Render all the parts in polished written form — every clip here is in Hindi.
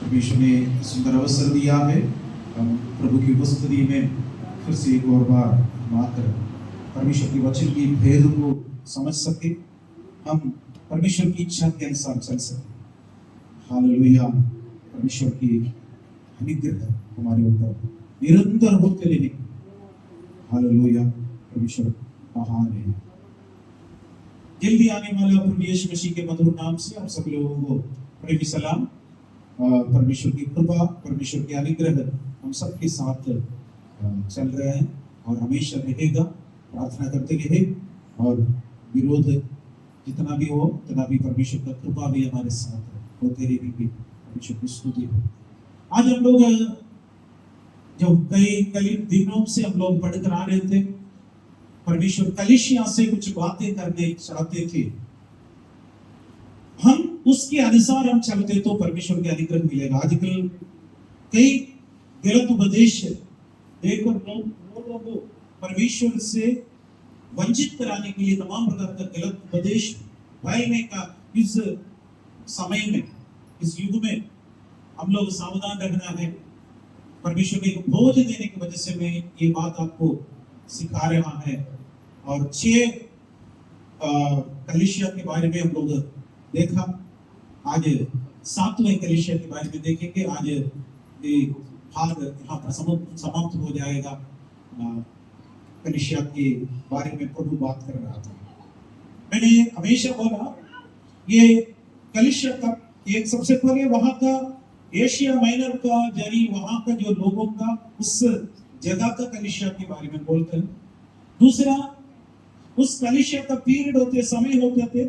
परमेश्वर ने सुंदर अवसर दिया है, हम प्रभु की उपस्थिति में फिर से एक और बार हम आकर परमेश्वर के वचन की भेद को समझ सके, हम परमेश्वर की इच्छा के अनुसार चल सके। हालेलुया। परमेश्वर की अनुग्रह हमारे ऊपर निरंतर होते रहे। हालेलुया। परमेश्वर महान है। जल्दी आने वाला प्रभु यीशु मसीह के मधुर नाम से आप सब लोगों को प्रेमी सलाम। परमेश्वर की कृपा, परमेश्वर की अनुग्रह हम सबके साथ चल रहे हैं और हमेशा रहेगा। प्रार्थना करते रहे और विरोध जितना भी हो उतना भी परमेश्वर का कृपा भी हमारे साथ होते रहेगी। परमेश्वर की स्तुति हो। आज हम लोग जो कई दिनों से हम लोग पढ़कर आ रहे थे, परमेश्वर कलीसिया से कुछ बातें करने चाहते थे। हम उसके अनुसार हम चलते तो परमेश्वर के अनुग्रह मिलेगा। आजकल कई गलत उपदेश देखकर लोगों को परमेश्वर से वंचित कराने के लिए तमाम प्रकार का गलत उपदेश फैलने का इस समय में, इस युग में हम लोग सावधान रहना है। परमेश्वर के बोझ देने की वजह से मैं ये बात आपको सिखा रहा है। और 6 कलीसिया के बारे में हम लोग देखा। आज 7वें कलीसिया के बारे में देखेंगे। आज ये भाग यहाँ पर समाप्त हो जाएगा। कलीसिया के बारे में प्रभु बात कर रहा था। मैंने हमेशा बोला ये कलीसिया का एक सबसे पहले वहां का एशिया माइनर का यानी वहां का जो लोगों का उस जगह का कलीसिया के बारे में बोलते हैं। दूसरा उस कलीसिया का पीरियड होते समय होते थे,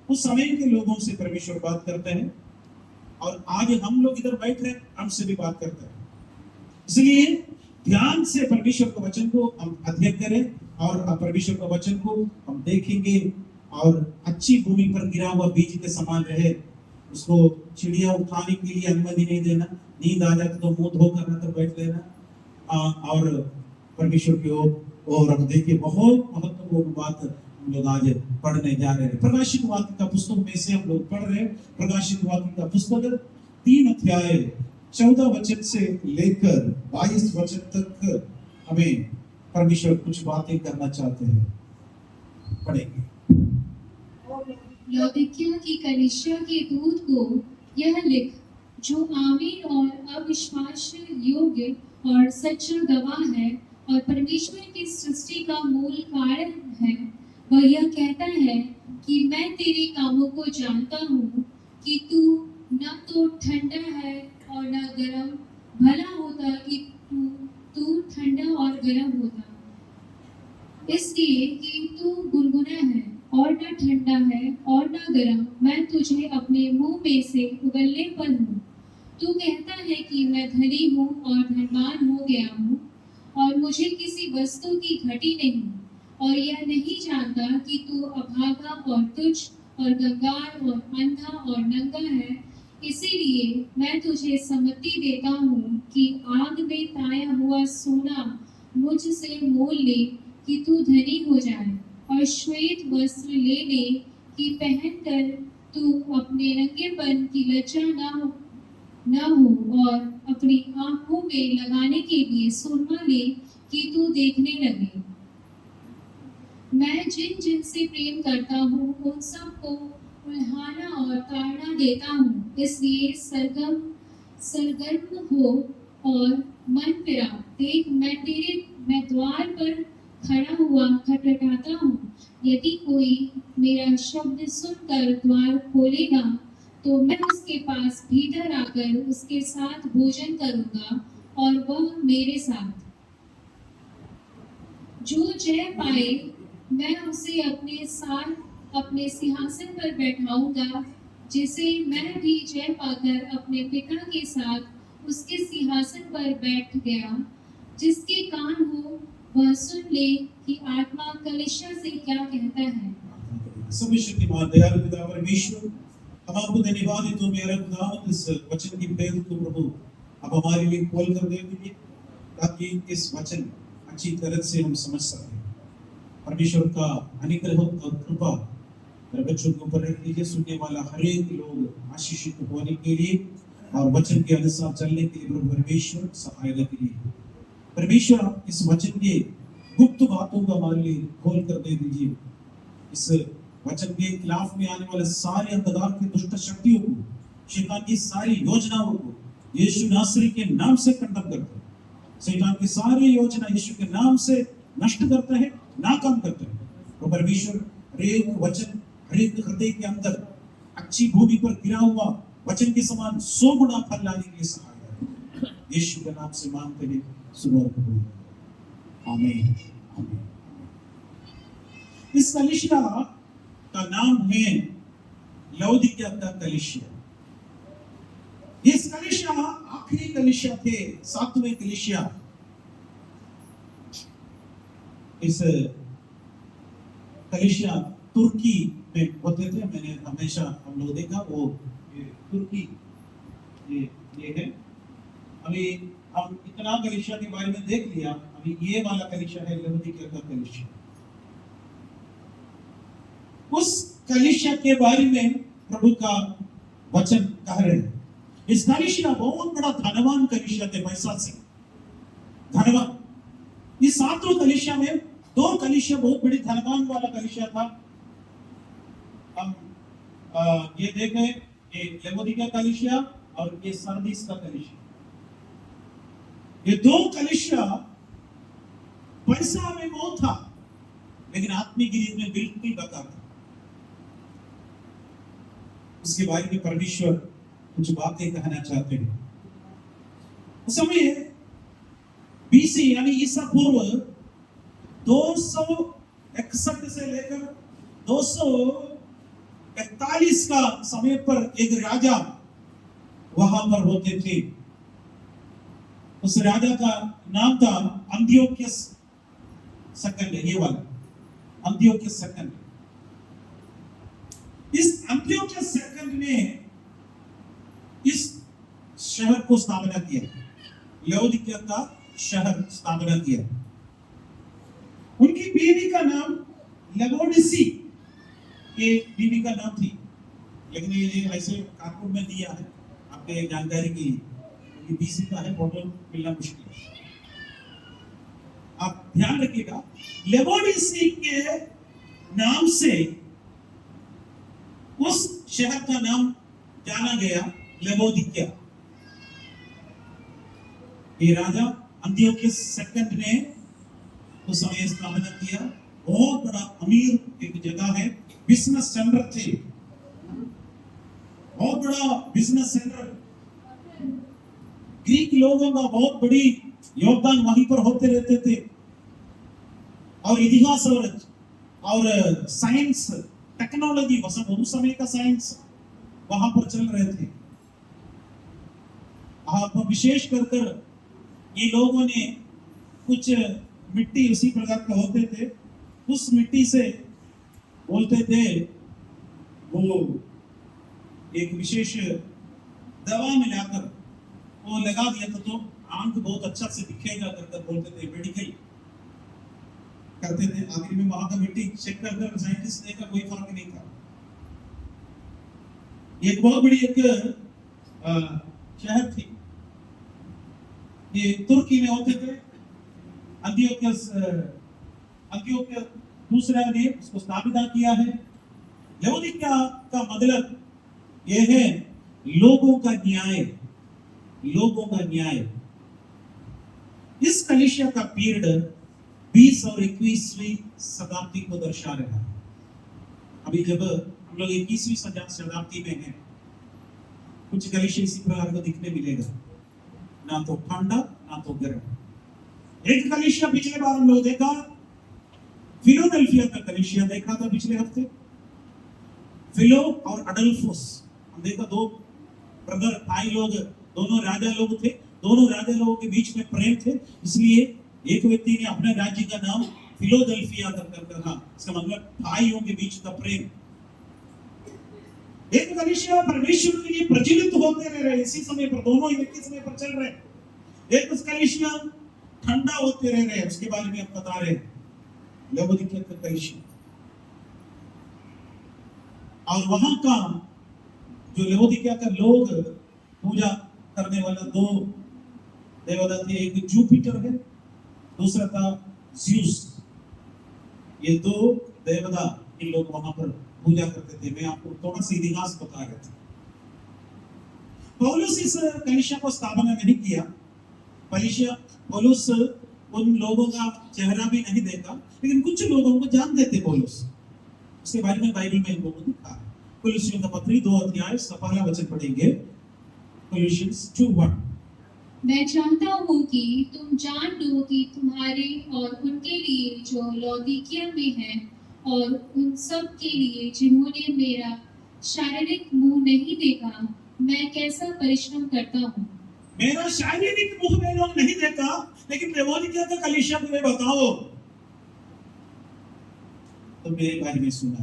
उस समय के लोगों से परमेश्वर बात करते हैं। और आज हम लोग इधर बैठ रहे हैं, हमसे भी बात करते हैं। इसलिए ध्यान से परमेश्वर के वचन को हम अध्ययन करें और परमेश्वर के वचन को हम देखेंगे और अच्छी भूमि पर गिरा हुआ बीज के समान रहे। उसको चिड़िया उठाने के लिए अनुमति नहीं देना। नींद आ जाती तो मुंह धोकर अंदर बैठ लेना। और परमेश्वर की ओर हम देखिए बहुत महत्वपूर्ण बात हम लोग आज पढ़ने जा रहे हैं। प्रकाशित वाक्य का पुस्तक में से हम लोग पढ़ रहे हैं। प्रकाशित वाक्य का पुस्तक 3 अध्याय 14 वचन से लेकर 22 वचन तक हमें परमेश्वर कुछ बातें करना चाहते हैं। पढ़ेंगे। लौदीकिया की कलीसिया के दूत को यह लिख, जो आमीन और अविश्वास योग्य और सच्चा गवाह है और परमेश्वर की सृष्टि का मूल कारण है, वह यह कहता है कि मैं तेरे कामों को जानता हूँ कि तू न तो ठंडा है और न गर्म। भला होता कि तू ठंडा और गर्म होता, इसलिए कि तू गुनगुना है और न ठंडा है और न गर्म। मैं तुझे अपने मुंह में से उगलने पर हूँ। तू कहता है कि मैं धनी हूँ और धनवान हो गया हूँ और मुझे किसी वस्तु की घटी नहीं, और यह नहीं जानता कि तू अभागा और तुच्छ और कंगाल और अंधा और नंगा है। इसीलिए मैं तुझे सम्मति देता हूँ कि आग में ताया हुआ सोना मुझसे मोल ले कि तू धनी हो जाए, और श्वेत वस्त्र ले ले कि पहनकर तू अपने नंगेपन की लज्जा न हो, और अपनी आंखों में लगाने के लिए सुरमा ले कि तू देखने लगे। मैं जिन जिन से प्रेम करता हूँ उन सबको उल्हाना और ताड़ना देता हूँ। इसलिए सरगर्म हो और मन फिरा। देख, मैं द्वार पर खड़ा हुआ खटखटाता हूँ। यदि कोई मेरा शब्द सुनकर द्वार खोलेगा तो मैं उसके पास भीतर आकर उसके साथ भोजन करूंगा और वह मेरे साथ। जो जय पाए मैं उसे अपने साथ अपने सिंहासन पर बैठाऊंगा, जिसे मैं भी जय पाकर अपने पिता के साथ उसके सिंहासन पर बैठ गया। जिसके कान हो वह सुन ले कि आत्मा कलीसिया से क्या कहता है। सर्वशक्तिमान दयालु पिता परमेश्वर, हम आपको धन्यवाद देते हैं मेरा खुदा, इस वचन की भेद को प्रभु अब हमारे लिए खोल कर दे दीजिए ताकि इस वचन अच्छी तरह से हम समझ सकें। परमेश्वर का अनुग्रह और कृपा मेरे बच्चों के ऊपर रख दीजिए। सुनने वाला हर एक लोग आशीषित होने के लिए और वचन के अनुसार चलने के लिए प्रभु परमेश्वर सहायता के लिए परमेश्वर आप इस वचन के गुप्त बातों को हमारे लिए खोल कर दे दीजिए। इस वचन के खिलाफ में आने वाले सारे अंधकार की दुष्ट शक्तियों को, शैतान की सारी योजनाओं को यीशु नासरी के नाम से खंडन करते हैं। शैतान की सारी योजना यीशु के नाम से नष्ट करते हैं, नाकाम करते हैं। तो परमेश्वर हरेक वचन हरेक हृदय के अंदर अच्छी भूमि पर गिरा हुआ वचन के समान 100 गुना फल लाने के लिए सहायता है। यीशु के नाम से मांगते हैं, सुनो कबूल। आमीन आमीन। इस कलीसिया का नाम है लौदीकिया का कलीसिया। इस कलीसिया आखिरी कलीसिया थे, 7वें कलीसिया। इस कलीसिया तुर्की में होते थे। मैंने हमेशा हम लोग देखा वो तुर्की ये है। अभी हम इतना कलीसिया के बारे में देख लिया। अभी ये वाला कलीसिया है लौदीकिया का कलीसिया। उस कलीसिया के बारे में प्रभु का वचन कह रहे हैं। इस कलीसिया बहुत बड़ा धनवान कलीसिया थे, पैसा से धनवान। इस 7वें कलीसिया में 2 कलीसिया बहुत बड़ी धनवान वाला कलीसिया था। हम ये देखे, ये लौदीकिया कलीसिया और ये सरदीस का कलीसिया। ये 2 कलीसिया पैसा में बहुत था, लेकिन आत्मिक गिरी में बिल्कुल बेकार था। उसके बारे में परमेश्वर कुछ बातें कहना चाहते हैं। उस समय बीसी यानी ईसा पूर्व 261 से लेकर 241 का समय पर एक राजा वहां पर होते थे। उस राजा का नाम था अंतियोकस सेकंड। ये वाला अंतियोकस सेकंड। इस अंतियोकस सेकंड ने इस शहर को स्थापना किया, लौदीकिया का शहर स्थापना किया। उनकी बीवी का नाम लवोदिसी, ये बीवी का नाम थी, लेकिन ये ऐसे कार्टून में दिया है आपके जानकारी के लिए, क्योंकि बीसी का है, फोटो मिलना मुश्किल है। आप ध्यान रखिएगा, लवोदिसी के नाम से उस शहर का नाम जाना गया लवोदिकिया। ये राजा अंतियोकस सेकंड ने उस समय स्थापना किया। बहुत बड़ा अमीर एक जगह है, बिजनेस सेंटर थे, बहुत बड़ा बिजनेस सेंटर। ग्रीक लोगों का बहुत बड़ी योगदान वहीं पर होते रहते थे। और इतिहास और साइंस टेक्नोलॉजी, उस समय का साइंस वहां पर चल रहे थे। आप विशेष कर ये लोगों ने कुछ मिट्टी उसी प्रकार के होते थे, उस मिट्टी से बोलते थे वो एक विशेष दवा मिलाकर वो लगा दिया तो आंख बहुत अच्छा से दिखेगा करके बोलते थे। मेडिकल करते थे। आखिर में वहां का मिट्टी चेक करकर साइंटिस्ट ने कहा कोई फर्क नहीं था। एक बहुत बड़ी एक शहर थी, ये तुर्की में होते थे। अंतियोकस दूसरा ने उसको स्थापित किया है। लवोदिकिया का मतलब यह है लोगों का न्याय, लोगों का न्याय। इस कलीसिया का पीरियड 20 और 21वीं शताब्दी को दर्शा रहा है। अभी जब हम लोग 21वीं शताब्दी में हैं, कुछ कलीसिया इसी प्रकार को दिखने मिलेगा, ना तो ठंडा ना तो गर्म। एक कलीसिया पिछले बार हम लोग देखा, फिलोडेल्फिया का कलीसिया देखा था पिछले हफ्ते। फिलो और अडल्फोस हम देखा, 2 ब्रदर भाई लोग, दोनों राजा लोग थे। दोनों राजा लोगों के बीच में प्रेम थे, इसलिए एक व्यक्ति ने अपने राज्य का नाम फिलोडेल्फिया कर रखा। इसका मतलब भाइयों के बीच का प्रेम। एक कलीसिया परमेश्वर के लिए प्रज्वलित होते रह रहे, इसी समय पर दोनों एक ही समय पर चल रहे। एक कलीसिया ठंडा होते रह रहे, उसके बारे में आप बता रहे हैं, लवोदिकिया का कलीसिया। और वहां का जो लवोदिकिया का लोग पूजा करने वाला दो देवता थे, एक जुपिटर है, दूसरा था ज्यूस। ये दो देवता इन लोग वहां पर पूजा करते थे। मैं आपको थोड़ा सा इतिहास बता रहा था। पौलुस इस कलीसिया को स्थापना नहीं किया। पौलुस उन लोगों का चेहरा भी नहीं देखा, लेकिन कुछ लोगों को जानते थे पौलुस। उसके बारे में बाइबल में इन लोगों ने लिखा है। कुलुस्सियों का पत्री 2 अध्याय उसका पहला वचन पढ़ेंगे। कुलुस्सियंस 2:1। मैं चाहता हूँ कि तुम जान लो कि तुम्हारे और उनके लिए जो लौदीकिया में हैं और उन सब के लिए जिन्होंने मेरा शारीरिक मुंह नहीं देखा, मैं कैसा परिश्रम करता हूँ। मेरा शारीरिक मुख में लोग नहीं देखा, लेकिन लौदीकिया का कलीसिया तुम्हें बताओ तो मेरे बारे में सुना।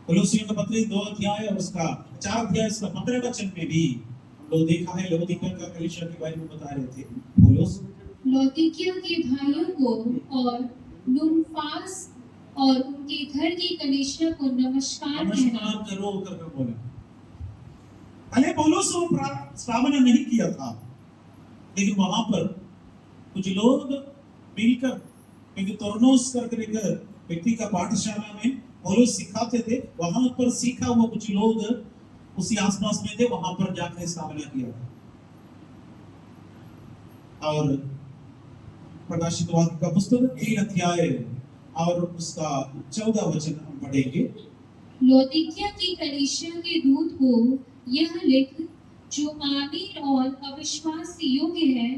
कुलुस्सियों का पत्री 2 अध्याय और उसका 4 अध्याय उसका 15 वचन में भी हम लोग देखा है लौदीकिया का कलीसिया के बारे में बता रहे थे पौलुस। लौदीकिया के भाइयों को और नुमफास और उनके घर की कलीसिया को नमस्कार कहना। करो कर बोला। पहले पौलुस स्थापना नहीं किया था, लेकिन वहां पर कुछ लोग मिलकर, क्योंकि तुरनोस करके एक व्यक्ति का पाठशाला में पौलुस सिखाते थे, वहां पर सीखा हुआ कुछ लोग उसी आसपास में थे, वहां पर जाकर स्थापना किया था। और प्रकाशित वाक्य का पुस्तक 3 अध्याय और उसका 14 वचन हम पढ़ेंगे। लौदीकिया की कलीसिया के दूत को यह लिख, जो आमीन और अविश्वास योग्य है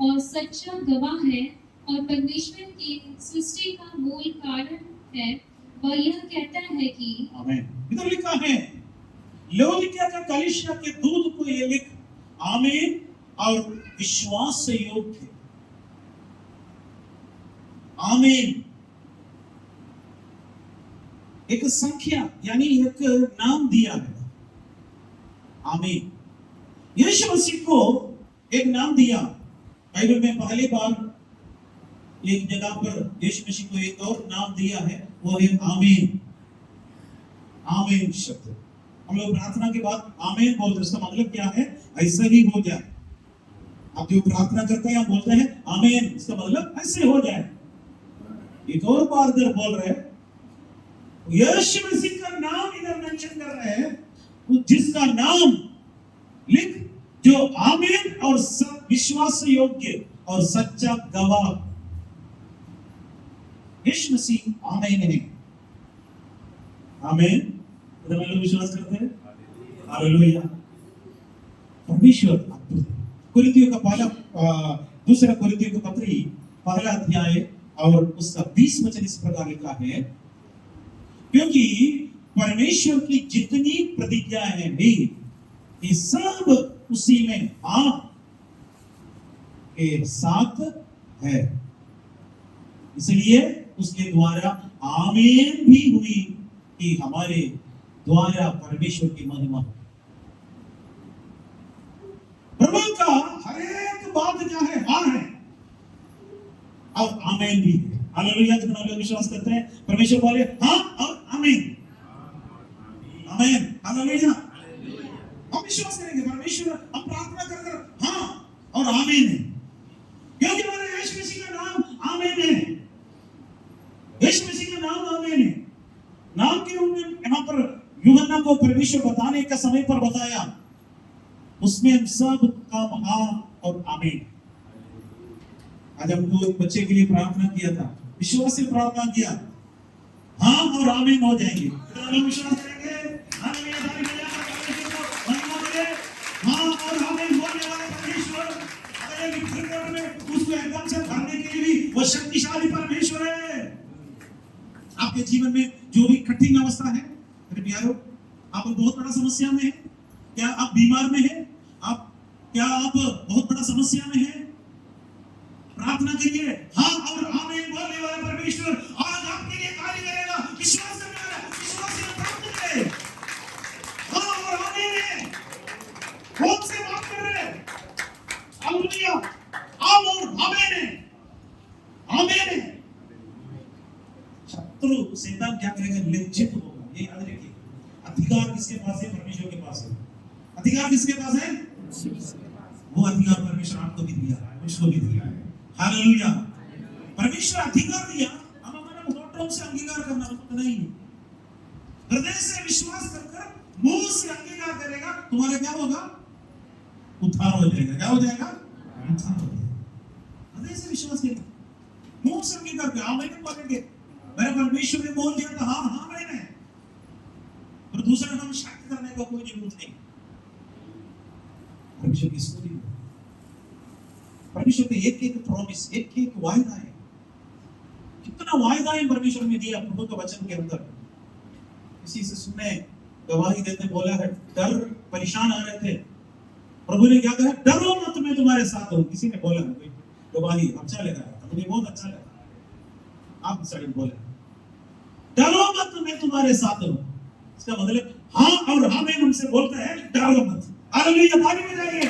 और सच्चा गवाह है और परमेश्वर की सृष्टि का मूल कारण है, वह यह कहता है कि आमीन। इधर लिखा है लौदीकिया का कलीसिया के दूत को ये लिख, आमीन और विश्वास से योग्य। आमीन एक संख्या यानी एक नाम दिया है। आमीन यीशु मसीह को एक नाम दिया। बाइबल में पहली बार एक जगह पर यीशु मसीह को एक और नाम दिया है, वो है आमीन। आमीन शब्द हम लोग प्रार्थना के बाद आमीन बोलते हैं, इसका मतलब क्या है? ऐसा ही हो जाए। आप जो प्रार्थना करते हैं आप बोलते हैं आमीन, इसका मतलब ऐसे हो जाए। एक और बार इधर बोल रहे हैं, यीशु मसीह का नाम इधर मेंशन कर रहे हैं, जिसका नाम लिख, जो आमीन और विश्वास योग्य और सच्चा गवाह। यीशु मसीह आमीन है। आमीन इधर लोग विश्वास करते हैं। हालेलुया। परमेश्वर कुरिन्थियों का पहला दूसरा कुरिन्थियों का पत्री पहला अध्याय और उसका 20 वचन इस प्रकार लिखा है, क्योंकि परमेश्वर की जितनी प्रतिज्ञाएं हैं भी ये सब उसी में आप के साथ है, इसलिए उसके द्वारा आमीन भी हुई कि हमारे द्वारा परमेश्वर की महिमा। प्रभु का हर एक बात क्या है? हाँ है और आमीन भी है। हालेलुया। जितना लोग विश्वास करते हैं परमेश्वर बोले हाँ और आमीन। आमीन हालेलुया। हम विश्वास करेंगे परमेश्वर, हम प्रार्थना कर हाँ और आमीन है, क्योंकि हमारे यीशु मसीह का नाम आमीन है। यीशु मसीह का नाम आमीन है। नाम के रूप में यहाँ पर यूहन्ना को परमेश्वर बताने का समय पर बताया, उसमें हम सब काम हाँ और आमीन। आज हमको एक बच्चे के लिए प्रार्थना किया था, विश्वास से प्रार्थना किया, हाँ और आमीन हो जाएंगे। लोग विश्वास करेंगे हाँ और आमीन होने वाला परमेश्वर उसको एकदम से भरने के लिए भी वो शक्तिशाली परमेश्वर है। आपके जीवन में जो भी कठिन अवस्था है, मेरे प्यारो, आप बहुत बड़ा समस्या में है, क्या आप बीमार में है, क्या आप बहुत बड़ा समस्या में है, प्रार्थना करिए हाँ और आमीन बोलने वाला परमेश्वर आज आपके लिए कार्य करेगा। विश्वास करने वाला विश्वास से प्राप्त करे। हाँ और आमीन है। कौन से बात कर रहे हैं? हालेलुया। आम और आमीन है। आमीन है। शत्रु शैतान क्या करेगा? लज्जित होगा। ये याद रखिए। अधिकार किसके पास है? परमेश्वर के पास है। किसके पास है? वो अधिकार परमेश्वर आपको भी दिया है, मुझको भी दिया है। हालेलुया। परमेश्वर अधिकार दिया, हम हमारे होठों से अंगीकार करना तो नहीं है। हृदय से विश्वास कर मुंह से अंगीकार करेगा, तुम्हारा क्या होगा? उद्धार हो जाएगा। क्या हो जाएगा? उद्धार हो जाएगा। हृदय से विश्वास करेगा, मुंह से अंगीकार कर, हाँ मैंने बोलेंगे, मेरे परमेश्वर ने बोल दिया था, हाँ हाँ मैंने। और दूसरा नाम शक करने का कोई जरूरत नहीं। परमेश्वर की स्तुति, परमेश्वर के एक एक प्रॉमिस, एक एक वायदा है। कितना वायदा है परमेश्वर ने दिया प्रभु के वचन के अंदर। किसी से सुनने गवाही देते बोला है, डर परेशान आ रहे थे, प्रभु ने क्या कहा? डरो मत, मैं तुम्हारे साथ हूं। किसी ने बोला गवाही, अच्छा लगा, मुझे बहुत अच्छा लगा। आप सड़ी बोले, डरो मत, मैं तुम्हारे साथ हूं। इसका मतलब हाँ और हाँ में हमसे बोलता है डरो मत। हालेलुया, ताली बजाइए।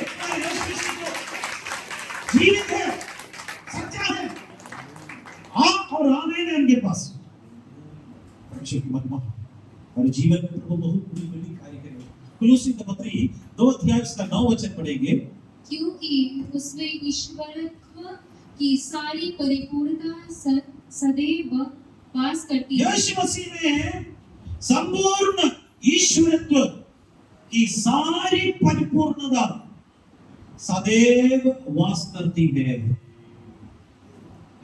जीवित है, सच्चा है, हाँ और हाँ में उनके पास। परमेश्वर की महिमा और जीवन में प्रभु बहुत बड़ी बड़ी कार्य करेगा। कुलुसी का पत्री 2 अध्याय उसका 9 वचन पढ़ेंगे। क्योंकि उसमें ईश्वरत्व की सारी परिपूर्णता सदैव वास करती है। यीशु मसीह में संपूर्ण ईश्वरत्व की सारी परिपूर्णता सदैव वास करती है।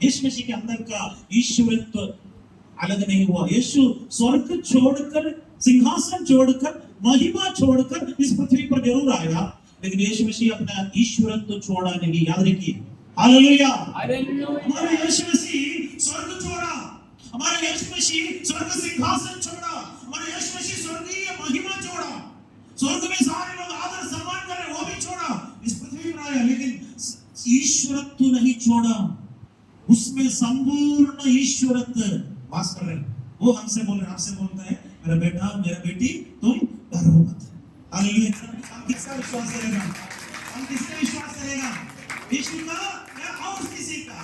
यीशु मसीह के अंदर का ईश्वरत्व अलग नहीं हुआ। यीशु स्वर्ग छोड़कर, सिंहासन छोड़कर, महिमा छोड़कर इस पृथ्वी पर जरूर आया, लेकिन यीशु मसीह अपना ईश्वरत्व छोड़ा नहीं। याद रखिए, हालेलुया। हमारा यीशु मसीह स्वर्ग छोड़ा, हमारा यीशु मसीह स्वर्ग सिंहासन छोड़ा, हमारा यीशु मसीह स्वर्गीय महिमा छोड़ा, स्वर्ग में सारे लोग आदर सम्मान करें वो भी छोड़ा, इस पृथ्वी पर आया, लेकिन ईश्वरत्व नहीं छोड़ा। उसमें संपूर्ण ईश्वरत्व वास कर रहे हैं। वो हमसे बोल रहे, आपसे बोलता है, मेरा बेटा, मेरा बेटी, तुम डरो मत। हालेलुया। हम किसका विश्वास करेगा? हम किसका विश्वास करेगा? यीशु का या और किसी का?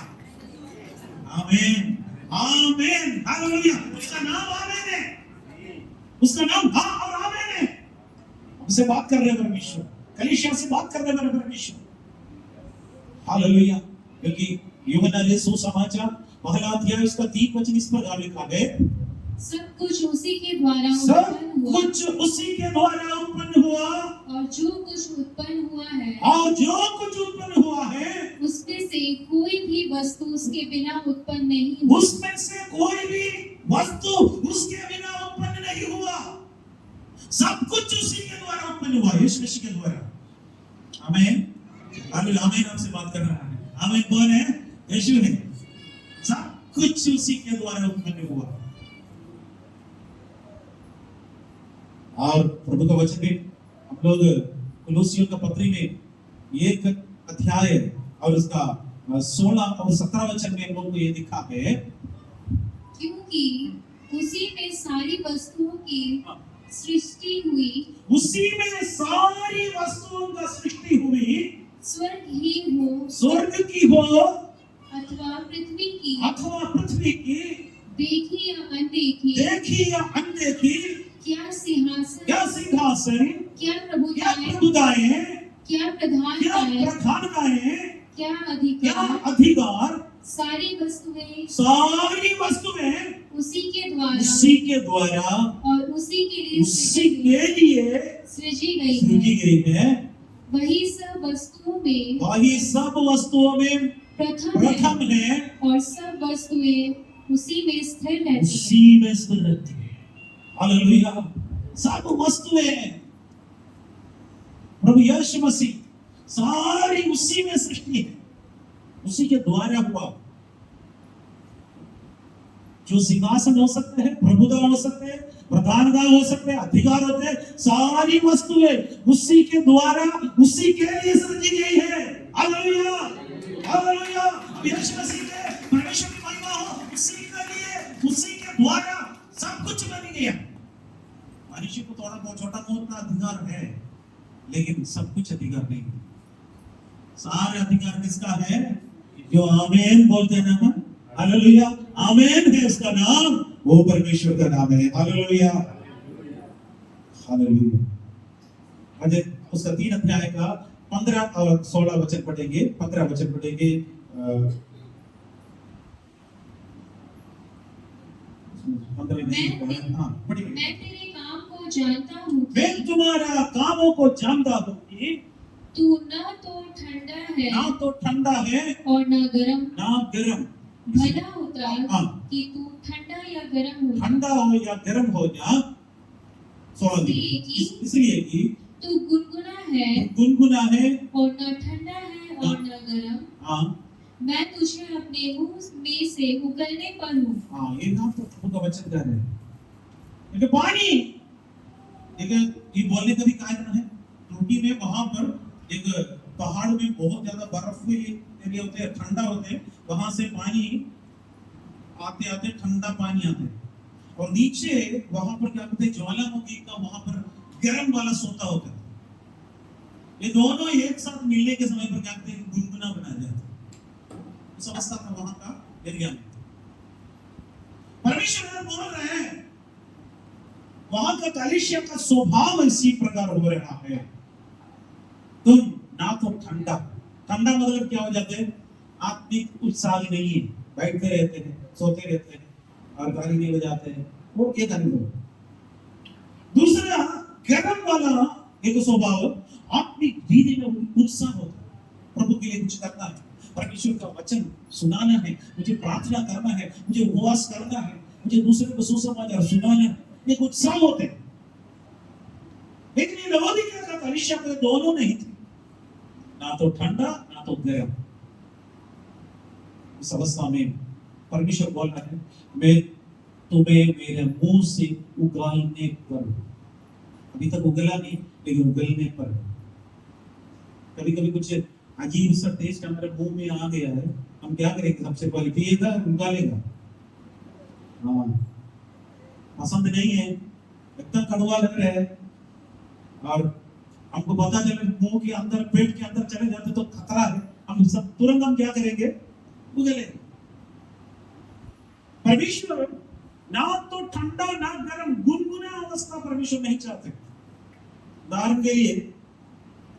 आमीन, आमीन, हालेलुया। उसका नाम आमीन है, उसका नाम हाँ और आमीन है। हमसे बात कर रहे हैं परमेश्वर, कलीसिया से बात कर रहे हैं परमेश्वर। हालेलुया। क्योंकि यूहन्ना ने सुसमाचार पहला अध्याय उसका 3 वचन इस प्रकार लिखा है, सब कुछ उसी के द्वारा सब उत्पन्न हुआ, कुछ उसी के द्वारा उत्पन्न हुआ, और जो कुछ उत्पन्न हुआ है, और जो कुछ उत्पन्न हुआ है, उसमें से कोई भी वस्तु उसके बिना उत्पन्न नहीं हुआ। उसमें से कोई भी वस्तु उसके बिना उत्पन्न नहीं हुआ। सब कुछ उसी के द्वारा उत्पन्न हुआ, यीशु मसीह के द्वारा। आमीन, हालेलुया। आमीन आपसे बात कर रहा है। आमीन कौन है? यीशु है। सब कुछ उसी के द्वारा उत्पन्न हुआ। और प्रभु का वचन में हम लोग कुलुसियों का पत्री में 1 अध्याय और उसका 16 और 17 वचन में हम लोग को ये दिखा है, क्योंकि उसी में सारी वस्तुओं की सृष्टि हुई, उसी में सारी वस्तुओं का सृष्टि हुई, स्वर्ग ही हो, स्वर्ग की हो अथवा पृथ्वी की, अथवा पृथ्वी की, देखी या अनदेखी, देखी या अनदेखी, क्या सिंहासन, क्या सिंहासन, क्या क्या प्रभुताएं, प्रभुताएं, क्या क्या प्रधानताएं, प्रधानताएं, क्या क्या अधिकार, अधिकार, सारी वस्तुएं सारी वस्तुएं उसी के द्वारा उसी के द्वारा और उसी के लिए उसी के लिए सृजी गई सृजी है। गई है। वही सब वस्तुओं में वही सब वस्तुओं में प्रथम है और सब वस्तुएं उसी में स्थिर रहती हैं। उसी में स्थिर रहती है। हालेलुया। सब वस्तुएं प्रभु यीशु मसीह सारी उसी में सृष्टि है, उसी के द्वारा हुआ। जो सिंहासन हो सकते हैं, प्रभुता हो सकते हैं, प्रधानता हो सकते हैं, अधिकार होते हैं, सारी वस्तुएं उसी के द्वारा उसी के लिए सृजी गई है। Hallelujah, hallelujah. यीशु मसीह के परमेश्वर की महिमा हो, उसी के लिए उसी के द्वारा सब कुछ बन गया। मनुष्य को थोड़ा बहुत छोटा बहुत अधिकार है, लेकिन सब कुछ अधिकार नहीं। सारे अधिकार किसका है? जो आमीन बोलते हैं ना, हालेलुया, आमीन है उसका नाम, वो परमेश्वर का नाम है। Hallelujah, hallelujah. उसका 3 अध्याय का 15 और 16 वचन पढ़ेंगे, 15 वचन पढ़ेंगे। 15 नहीं, हाँ पढ़िए। मैं तेरे काम को जानता हूँ मैं कि तुम्हारा कामों को जानता हूँ कि तू न तो ठंडा है ना तो ठंडा है और न गर्म। ना गर्म। भला होता हाँ। कि तू ठंडा या गर्म हो, ठंडा हो या गर्म हो जा, इसलिए कि तू गुनगुना है गुनगुना है और न ठंडा है और न गर्म। हाँ मैं तुझे अपने मुंह में से उगलने पर हूँ। हाँ, ये नाम तो प्रभु का वचन कर रहे हैं। क्योंकि पानी एक ये बोलने का भी कारण है। तुर्की में वहां पर एक पहाड़ में बहुत ज्यादा बर्फ हुई एरिया होते हैं, ठंडा होते हैं, वहां से पानी आते आते ठंडा पानी आते हैं, और नीचे वहां पर क्या कहते हैं, ज्वालामुखी का वहां पर गर्म वाला सोता होता है। ये दोनों एक साथ मिलने के समय पर क्या कहते हैं, गुनगुना बना जाता है। उस अवस्था का वहां का एरिया में परमेश्वर बोल रहे हैं, वहां का कलीसिया का स्वभाव इसी प्रकार हो रहा है। तुम ना तो ठंडा, ठंडा मतलब क्या हो जाते हैं, आत्मिक उत्साह नहीं है, बैठते रहते हैं, सोते रहते हैं और गाली नहीं बजाते हैं, वो एक अनुभव। दूसरा गर्म वाला एक स्वभाव, आत्मिक धीरे में उत्साह होता है, प्रभु के लिए कुछ करना है, परमेश्वर का वचन सुनाना है, मुझे प्रार्थना करना है, मुझे उपवास करना है, मुझे दूसरे को सुसमाचार सुनाना है, एक उत्साह होते हैं। लेकिन ये लवोदिकिया का कलीसिया को दोनों नहीं थे, ना तो ठंडा ना तो गर्म। इस अवस्था में परमेश्वर बोल रहा है, मैं तुम्हें मेरे मुंह से उगालने पर, अभी तक उगला नहीं लेकिन उगलने पर। कभी कभी कुछ अजीब सा टेस्ट हमारे मुंह में आ गया है, हम क्या करेंगे, सबसे पहले पिएगा, उगालेगा। हाँ, पसंद नहीं है, इतना कड़वा लग रहा है, और हमको पता चले मुंह के अंदर, पेट के अंदर चले जाते तो खतरा है, हम सब तुरंत हम क्या करेंगे, उगलेंगे। परमेश्वर ना तो ठंडा ना गर्म, गुनगुना अवस्था परमेश्वर नहीं चाहते। उदाहरण के लिए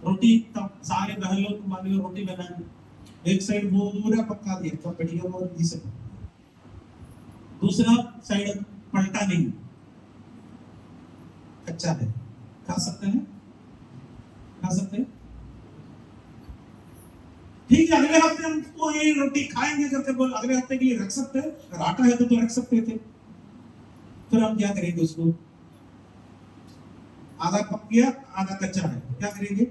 रोटी, तब सारे बहन लोग मान लो रोटी बनाए, एक साइड पूरा पका दिया तो बढ़िया वो दिसे, दूसरा साइड पलटा नहीं, अच्छा है, खा सकते हैं, खा सकते हैं। ठीक है, अगले हफ्ते हम तो ये रोटी खाएंगे करके बोल, अगले हफ्ते के लिए रख सकते हैं, अगर आटा है तो रख सकते थे। फिर हम क्या करेंगे, उसको आधा पक गया आधा कच्चा है, क्या करेंगे,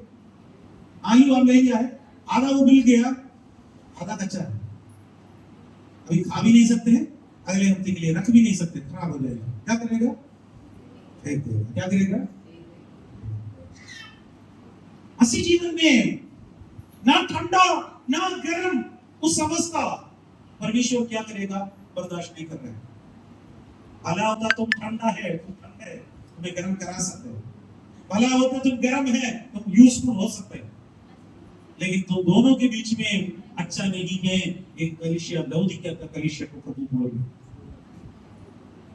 आयु हम ले जाए, आधा उबल गया आधा कच्चा है, अभी खा भी नहीं सकते हैं, अगले हफ्ते के लिए रख भी नहीं सकते, खराब हो जाएगा, क्या करेगा, फेंक देगा, क्या करेगा। ऐसी जीवन में ना ठंडा ना गर्म, उस अवस्था परमेश्वर क्या करेगा, बर्दाश्त नहीं कर रहे। भला होता तुम ठंडा है, तुम ठंडे, तुम्हें गर्म करा सकते हो, भला होता तुम गर्म है, तुम यूजफुल हो सकते हो, लेकिन तुम दोनों के बीच में अच्छा नहीं है। एक कलीसिया, लवोदिकिया का कलीसिया को प्रभु बोल,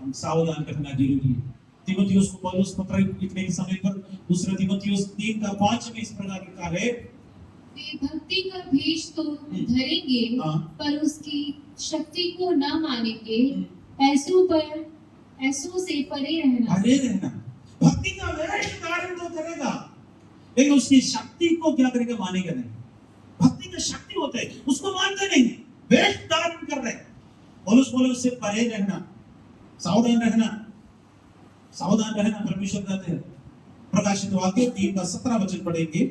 हम सावधान रहना जरूरी है। तीमुथियुस को पौलुस पत्र लिखने के समय पर दूसरा तीमुथियुस 3:5 में इस प्रकार लिखा है, वे भक्ति का भेष तो धरेंगे पर उसकी शक्ति को न मानेंगे, ऐसों से परे रहना। भक्ति का वेश धारण तो करेगा, लेकिन उसकी शक्ति को क्या करेगा, मानेगा नहीं। भक्ति का शक्ति होता है, उसको मानते नहीं, वेश धारण कर रहे। पौलुस बोले उससे परे रहना, सावधान रहना, सावधान रहना। परमेश्वर कहते हैं, प्रकाशित वाक्य 3:17 वचन पढ़ेंगे।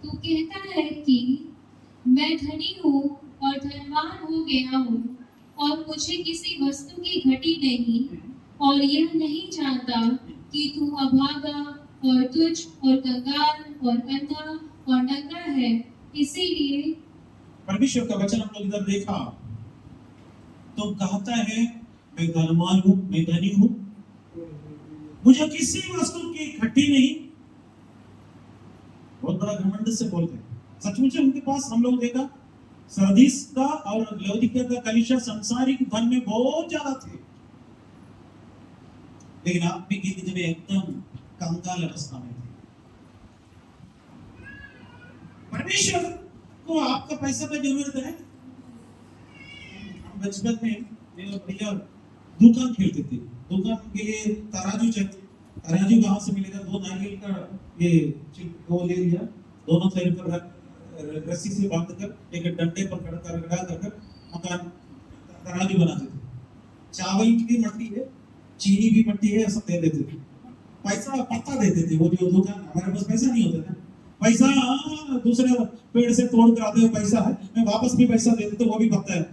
तू कहता है कि मैं धनी हूँ और धनवान हो गया हूँ और मुझे किसी वस्तु की घटी नहीं, और यह नहीं जानता कि तू अभागा और तुच्छ और कंगाल और अंधा और नंगा है। इसीलिए परमेश्वर का वचन हम लोग इधर देखा तो कहता है, मैं धनवान हूँ, मैं धनी हूँ, मुझे किसी वस्तु की घटी नहीं। बहुत बड़ा घमंड से बोलते हैं। सचमुच उनके पास हम लोग देखा, सरदीस का और लवोदिकिया का कलीसिया सांसारिक धन में बहुत ज्यादा थे, लेकिन आत्मिक नीति में एकदम कंगाल अवस्था में थे। परमेश्वर को आपका पैसा का जरूरत है। हम बचपन में मेरे भैया दुकान खेलते थे, दुकान के लिए तराजू चाहिए। तराजू कहाँ से मिलेगा? 2 नारियल का ये वो ले लिया, दोनों साइड पर रस्सी से बांध कर एक डंडे पर खड़ा कर मकान तराजू बनाते थे। चावल की भी मट्टी है, चीनी भी मट्टी है, सब दे देते थे। पैसा पत्ता देते थे। वो जो दुकान, हमारे पास पैसा नहीं होता था, पैसा दूसरे पेड़ से तोड़ कर आते हुए पैसा है, मैं वापस भी पैसा दे देते, वो भी पत्ता है।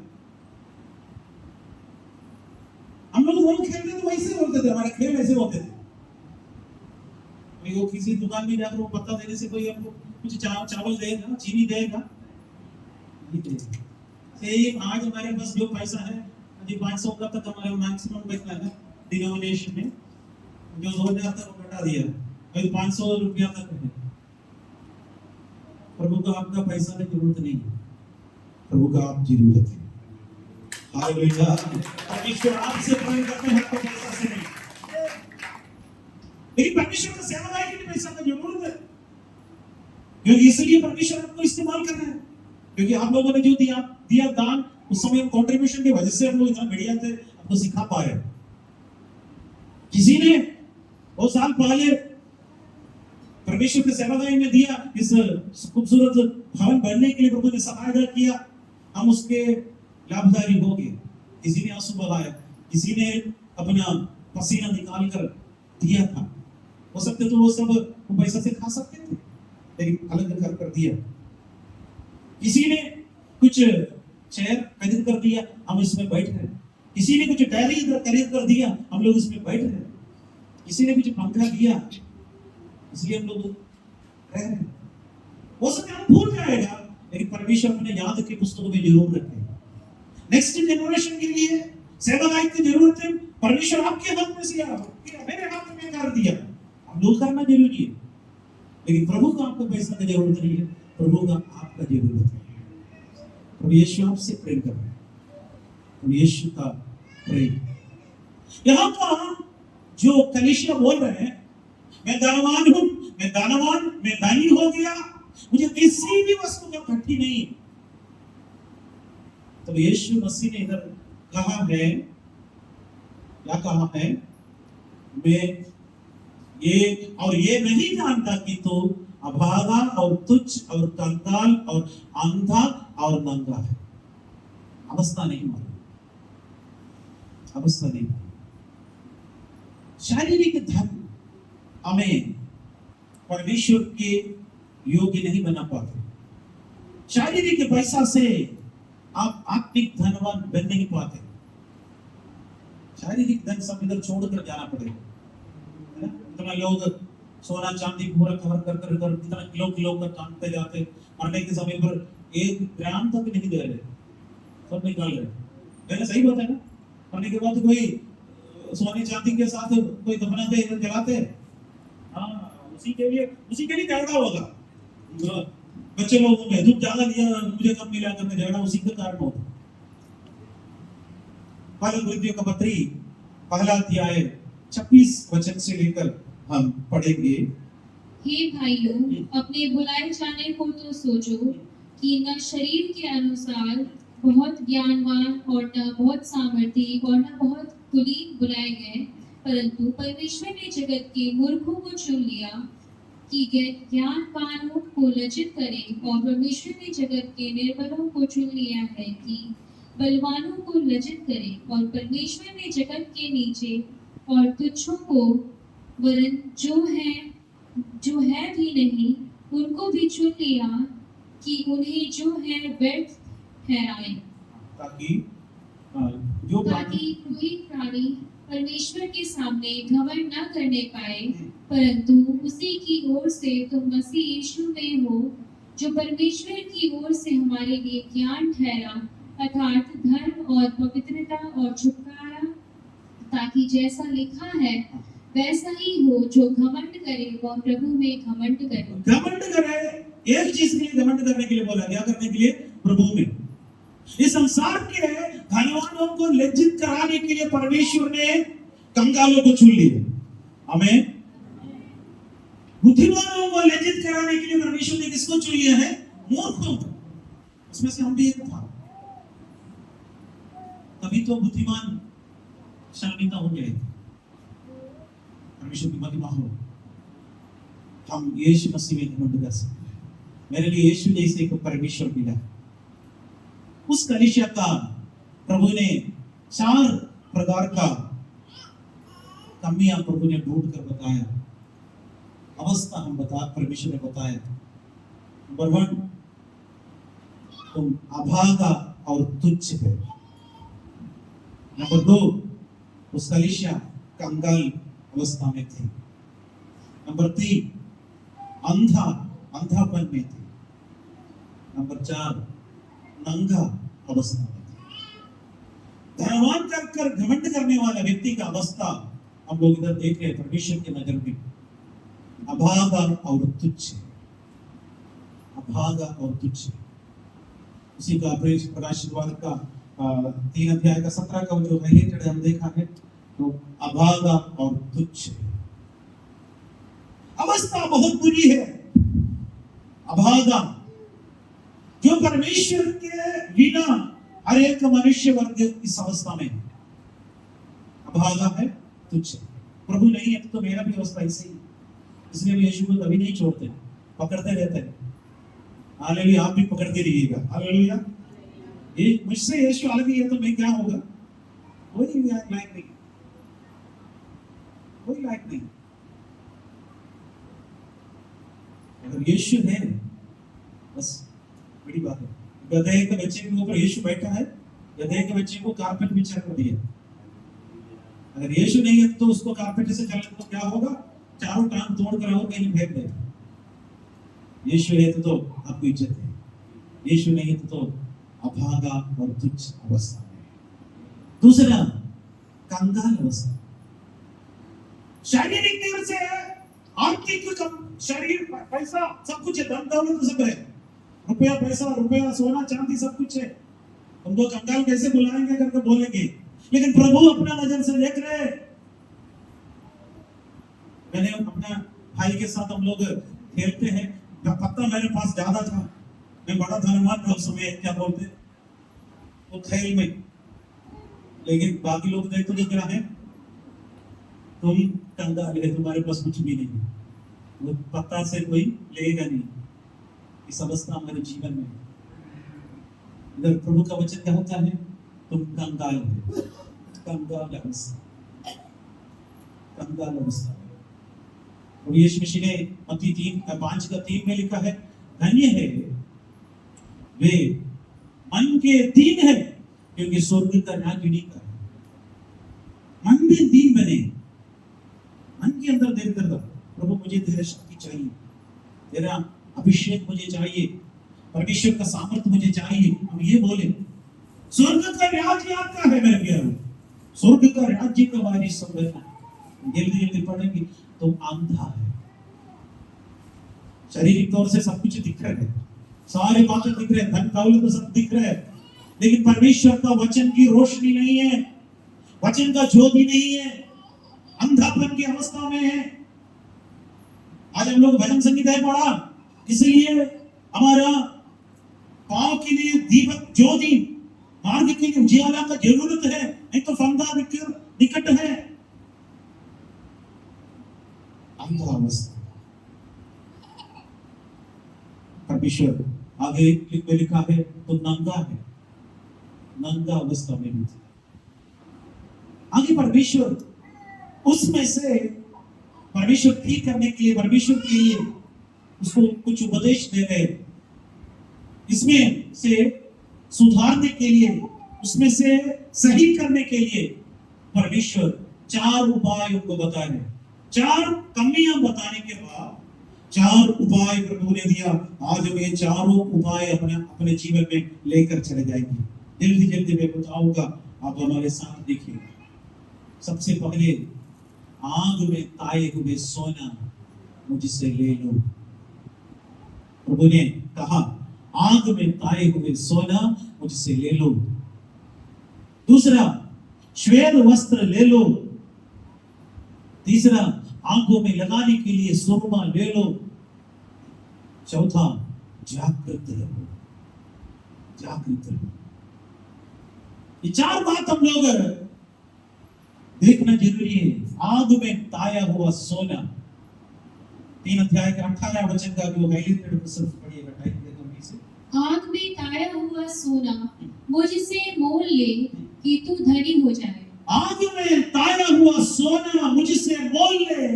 हम लोग वो खेलते तो वैसे होते थे, हमारे खेल ऐसे होते थे। वो किसी दुकान में जाकर वो पत्ता देने से कोई हमको कुछ चावल देगा, चीनी देगा? नहीं देगा। सेम आज हमारे पास जो पैसा है, अभी 500 का तक हमारे मैक्सिमम पैसा है डिनोमिनेशन में, जो 2000 तक घटा दिया, अभी 500 रुपया तक है। प्रभु का आपका पैसा की जरूरत नहीं है, प्रभु का आप जरूरत है। हालेलुया। परमेश्वर आपसे प्रेम करते हैं, आपको पैसा से नहीं। लेकिन परमेश्वर का सेवकाई के लिए पैसा की जरूरत है, क्योंकि इसलिए परमेश्वर आपको इस्तेमाल कर रहा है। क्योंकि आप लोगों ने जो दिया दान, उस समय कंट्रीब्यूशन की वजह से हम लोग इतना बढ़िया थे, आपको सिखा पाए। किसी ने वो साल पहले परमेश्वर के सेवादारी में दिया, इस खूबसूरत भवन बनने के लिए प्रभु ने सहायता किया, हम उसके लाभदारी हो गए। किसी ने आंसू बहाया, किसी ने अपना पसीना निकाल कर दिया था। हो सकते तो वो सब पैसा से खा सकते थे, लेकिन अलग कर दिया। किसी ने कुछ चेयर खरीद कर दिया, हम इसमें बैठ रहे। किसी ने कुछ डायरी खरीद कर दिया, हम लोग इसमें बैठ रहे। किसी ने कुछ पंखा दिया, इसलिए हम लोग रह रहे। वो सब हम भूल जाएगा, लेकिन परमेश्वर अपने याद की पुस्तकों में जरूर रखेगा। नेक्स्ट जनरेशन के लिए सेवादायित्व की जरूरत है। परमेश्वर आपके हाथ में से मेरे हाथ में कर दिया, हम लोग करना जरूरी है। लेकिन प्रभु का आपको पैसा की जरूरत नहीं है, प्रभु का आपका जरूरत है। प्रभु यीशु आपसे प्रेम कर रहे हैं, प्रभु यीशु का प्रेम। यहाँ पर जो कलीसिया बोल रहे हैं, मैं धनवान हूं, मैं दानी हो गया, मुझे किसी भी वस्तु का घटी नहीं। तो यीशु मसीह ने इधर कहा है, क्या कहा है? मैं ये नहीं जानता कि तो अभागा और तुच्छ और कंगाल और अंधा और नंगा है। अवस्था नहीं मालूम, अवस्था नहीं मालूम। शारीरिक धन हमें परमेश्वर के योग्य नहीं बना पाते। शारीरिक पैसा से आप आत्मिक धनवान बन नहीं पाते। शारीरिक धन सब इधर छोड़कर जाना पड़ेगा। इतना लोग सोना चांदी पूरा कवर कर इतना किलो का काटते जाते, मरने के समय पर 1 ग्राम तक नहीं दे रहे, सब निकाल रहे। कहना सही बात है ना? मरने के बाद कोई सोने चांदी के साथ कोई दफनाते इधर जलाते, हाँ, उसी के लिए झगड़ा होगा। बच्चे लोगों ने दूध ज्यादा लिया, मुझे कम मिला करके झगड़ा उसी के कारण होता। पहले कोरिन्थियों का पत्री पहला अध्याय 26 वचन से लेकर हम पढ़ेंगे। हे भाइयों, अपने बुलाए जाने को तो सोचो कि न शरीर के अनुसार बहुत ज्ञानवान और न बहुत सामर्थी और न बहुत कुलीन बुलाए गए, परंतु परमेश्वर ने जगत के मूर्खों को चुन लिया कि ज्ञानवानों को लज्जित करे, और परमेश्वर ने जगत के निर्बलों को चुन लिया है कि बलवानों को लज्जित करे, और परमेश्वर ने जगत के नीचे और तुच्छों को वरन जो है भी नहीं उनको भी चुन लिया कि उन्हें जो है व्यर्थ ठहराए, ताकि कोई प्राणी परमेश्वर के सामने घमंड न करने पाए, परंतु उसी की ओर से तुम मसीह यीशु में हो, जो परमेश्वर की ओर से हमारे लिए ज्ञान ठहरा, अर्थात धर्म और पवित्रता और छुटकारा, ताकि जैसा लिखा है वैसा ही हो, जो घमंड करे वह प्रभु में घमंड करे। घमंड करे, एक चीज के लिए घमंड करने के लिए बोला, क्या करने के लिए? प्रभु में। इस संसार के धनवानों को लज्जित कराने के लिए परमेश्वर ने कंगालों को चुन लिया। आमीन। बुद्धिमानों को लज्जित कराने के लिए परमेश्वर ने किसको चुन लिया है? मूर्खों को। उसमें से हम भी एक था। तभी तो बुद्धिमान शामिल हो गए। परमेश्वर की महिमा हो। हम यीशु मसीह में घमंड कर सकते हैं। मेरे लिए यीशु जैसे एक परमेश्वर मिला। उस कलीसिया का प्रभु ने 4 प्रकार का कमियां प्रभु ने ढूंढ कर बताया, अवस्था हम बता परमेश्वर ने बताया। नंबर 1, तुम अभागा और तुच्छ है। नंबर 2, उस कलीसिया कंगाल अवस्था में थे। नंबर 3, अंधापन में थे। नंबर 4, नंगा अवस्था में थे। धनवान कर घमंड करने वाला व्यक्ति का अवस्था हम लोग इधर देख रहे हैं परमेश्वर के नजर में। अभागा और तुच्छ, अभागा और तुच्छ। उसी का प्रकाश का 3 अध्याय का 17 का जो रिलेटेड हम देखा है, तो अभागा और तुच्छ अवस्था बहुत बुरी है। अभागा जो परमेश्वर के बिना हर एक मनुष्य वर्ग इस अवस्था में अभागा है, तुच्छ। प्रभु नहीं है तो मेरा भी अवस्था ऐसी, इसलिए भी यीशु को कभी नहीं छोड़ते, पकड़ते रहते हैं। हालेलुया, आप भी पकड़ते रहिएगा। हालेलुया। ये मुझसे यीशु अलग ही है तो मैं क्या होगा? कोई लायक नहीं, कोई लायक नहीं। अगर यीशु है बस बड़ी बात है। गधे के बच्चे के ऊपर यीशु बैठा है, गधे के बच्चे को कारपेट बिछा कर दिया। अगर यीशु नहीं है तो उसको कारपेट से चलने तो क्या होगा? चारों टांग तोड़ कर और कहीं फेंक दे। यीशु है तो आपको इज्जत है, यीशु नहीं है तो अभागा और तुच्छ अवस्था में। दूसरा, कंगाल अवस्था। शारीरिक रूप से आर्थिक शरीर पैसा सब कुछ है, धन दौलत सब है, रुपया पैसा रुपया सोना चांदी सब कुछ है। तुमको कंगाल कैसे बुलाएंगे करके बोलेंगे, लेकिन प्रभु अपना नजर से देख रहे। मैंने अपना भाई के साथ हम लोग खेलते हैं, पत्ता मेरे पास ज्यादा था, मैं बड़ा धनवान था उस समय, क्या बोलते वो खेल में, लेकिन बाकी लोग देखते तो क्या है, तुम कंगाल है, तुम्हारे पास कुछ भी नहीं, वो पत्ता से कोई लेगा नहीं। इस अवस्था हमारे जीवन में इधर प्रभु का वचन क्या होता है? तुम कंगाल हो, कंगाल अवस्था, कंगाल अवस्था। और यीशु मसीह ने मत्ती 5:3 में लिखा है, धन्य है वे मन के दीन है, क्योंकि स्वर्ग का राज्य उन्हीं का है। मन में दीन बने, मन के अंदर देर कर दो, प्रभु मुझे तेरी शक्ति चाहिए, तेरा अभिषेक मुझे चाहिए, परमेश्वर का सामर्थ्य मुझे चाहिए। हम ये बोले, स्वर्ग का राज्य आपका है मेरे प्यारों, स्वर्ग का राज्य का वारिस सब है। जल्दी जल्दी पढ़ेंगे तो अंधा है, शारीरिक तौर से सब कुछ दिख रहा है, सारे बातें दिख रहे हैं, धन दौलत तो सब दिख रहा है, लेकिन परमेश्वर का वचन की रोशनी नहीं है, वचन का ज्योति नहीं है, अंधापन की अवस्था में है। आज हम लोग भजन संगीत है पढ़ा, इसलिए हमारा पांव के लिए दीपक ज्योति, मार्ग के लिए उजियाला का जरूरत है, नहीं तो फंदा निकट है। अंधा अवस्था। परमेश्वर आगे लिखा है तो नंगा है, नंगा अवस्था में भी। आगे परमेश्वर उसमें से परमेश्वर ठीक करने के लिए, परमेश्वर के लिए उसको कुछ उपदेश दे रहे, इसमें से सुधारने के लिए, उसमें से सही करने के लिए परमेश्वर 4 उपाय उनको बता रहे। 4 कमियां बताने के बाद 4 उपाय प्रभु ने दिया। आज हम ये 4 उपाय अपने जीवन में लेकर चले जाएंगे। जल्दी जल्दी मैं बताऊंगा, आप हमारे साथ देखिए। सबसे पहले, आग में ताए हुए सोना मुझसे ले लो। प्रभु ने कहा, आग में ताए हुए सोना मुझसे ले लो। दूसरा, श्वेत वस्त्र ले लो। तीसरा, आंखों में लगाने के लिए सुरमा ले लो। चौथा, जागृत रहो, जागृत रहो। ये चार बात हम लोग देखना जरूरी है। आग में ताया हुआ सोना, 3 अध्याय के 18 वचन का जो हाईलाइटेड सिर्फ पढ़िएगा, टाइप देखो अभी से। आग में ताया हुआ सोना मुझसे मोल ले कि तू धनी हो जाए। आग में ताया हुआ सोना मुझसे मोल ले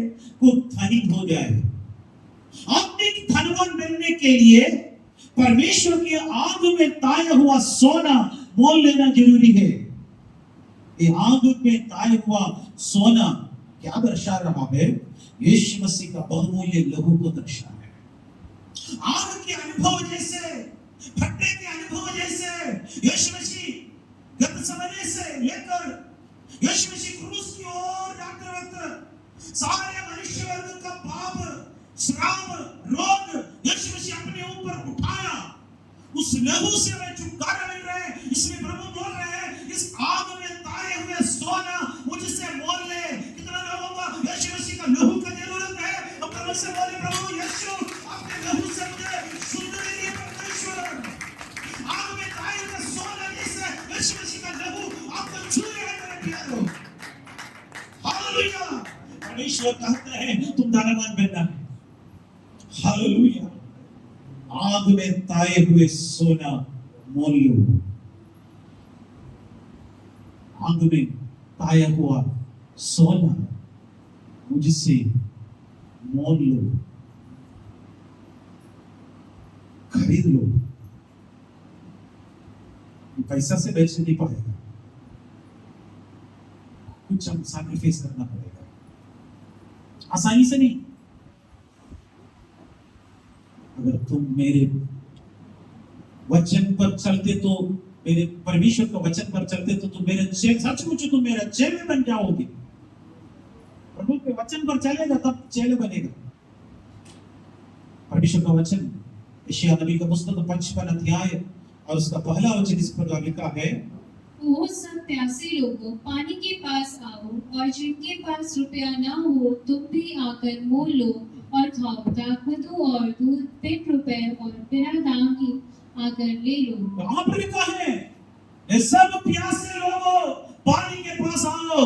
को धनी हो जाए। आत्मिक धनवान बनने के लिए परमेश्वर की आग में ताया हुआ सोना मोल लेना जरूरी है। ये आग में ताया हुआ सोना क्या दर्शा रहा है? यीशु मसीह का बहुमूल्य लहू को दर्शा है। आग के अनुभव जैसे, फटने के अनुभव जैसे यीशु मसीह गत समय से लेकर यीशु मसीह क्रूस की ओर जाते वक्त सारे मनुष्य वर्ग का पाप, श्राप, रोग यीशु मसीह अपने ऊपर उठाया। उस लहू से हमें छुटकारा मिल रहा है। इसलिए प्रभु बोल रहे हैं, इस आग में ताए हुए सोना मुझसे मोल ले। कितना लोगों को यीशु मसीह का लहू का जरूरत है? हम प्रभु से बोले, प्रभु यीशु अपने लहू से मुझे शुद्ध करिए परमेश्वर। आग में ताए हुए सोना जैसे यीशु मसीह का लहू आपको छू रहा है मेरे प्यारो। हालेलुया। परमेश्वर कहते हैं तुम धनवान बनना है। हालेलुया। आग में ताए हुए सोना मोल लो। आग में ताया हुआ सोना मुझसे मोल लो, खरीद लो। पैसा से बेच नहीं पाएगा, कुछ हम सैक्रिफाइस करना पड़ेगा, आसानी से नहीं। अगर तुम मेरे वचन पर चलते तो, मेरे परमेश्वर के वचन पर चलते तो तुम मेरे चेले, सचमुच तुम मेरे चेले बन जाओगे। प्रभु के वचन पर चलेगा तब चेले बनेगा। परमेश्वर का वचन यशायाह नबी का पुस्तक 55 अध्याय और उसका पहला वचन इस प्रकार लिखा है, वो सब प्यासे लोगों, पानी के पास आओ, और जिनके पास रुपया ना हो तुम भी आकर मोल लो और खाओ। दाख मधु और दूध बिन रुपए और बिना दाम की आकर ले लो। वहां पर लिखा है, ये सब प्यासे लोगों पानी के पास आओ।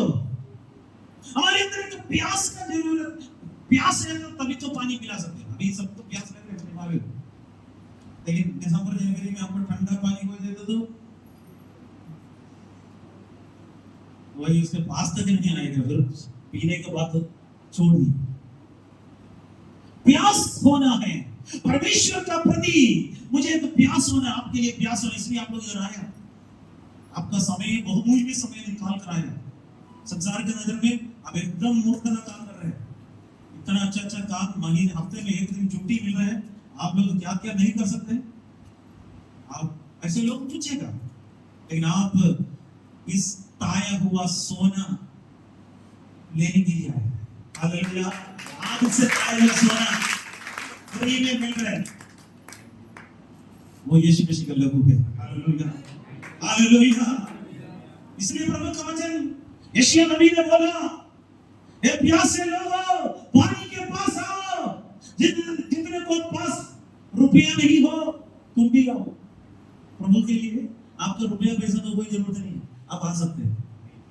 हमारे अंदर एक प्यास का जरूरत, प्यास है तो तभी तो पानी पिला सकते हैं। अभी सब तो प्यास लग रही है, लेकिन दिसंबर जनवरी में आपको ठंडा पानी कोई देते तो वही उसके पास तक नहीं आएगा, फिर पीने के बाद छोड़ दी। प्यास होना है परमेश्वर का प्रति, मुझे तो प्यास होना, आपके लिए प्यास होना, इसलिए आप लोग इधर आए। आपका समय बहुमूल्य समय निकाल कर आया। संसार के नजर में आप एकदम मूर्ख का काम कर रहे हैं। इतना अच्छा अच्छा काम, महीने हफ्ते में एक दिन छुट्टी मिल रहा है, आप लोग क्या क्या नहीं कर सकते? आप ऐसे लोग पूछेगा, लेकिन आप इस ताया हुआ सोना लेने के लिए आए। हालेलुया। आग से ताया हुआ सोना फ्री में मिल रहा है, वो यीशु मसीह का लहू है। Hallelujah, hallelujah. इसलिए प्रभु का वचन यशायाह नबी ने बोला, हे प्यासे लोगों पानी के पास आओ, जितने को पास रुपया नहीं हो तुम भी आओ। प्रभु के लिए आपका रुपया पैसा तो कोई जरूरत नहीं है, आप आ सकते हैं।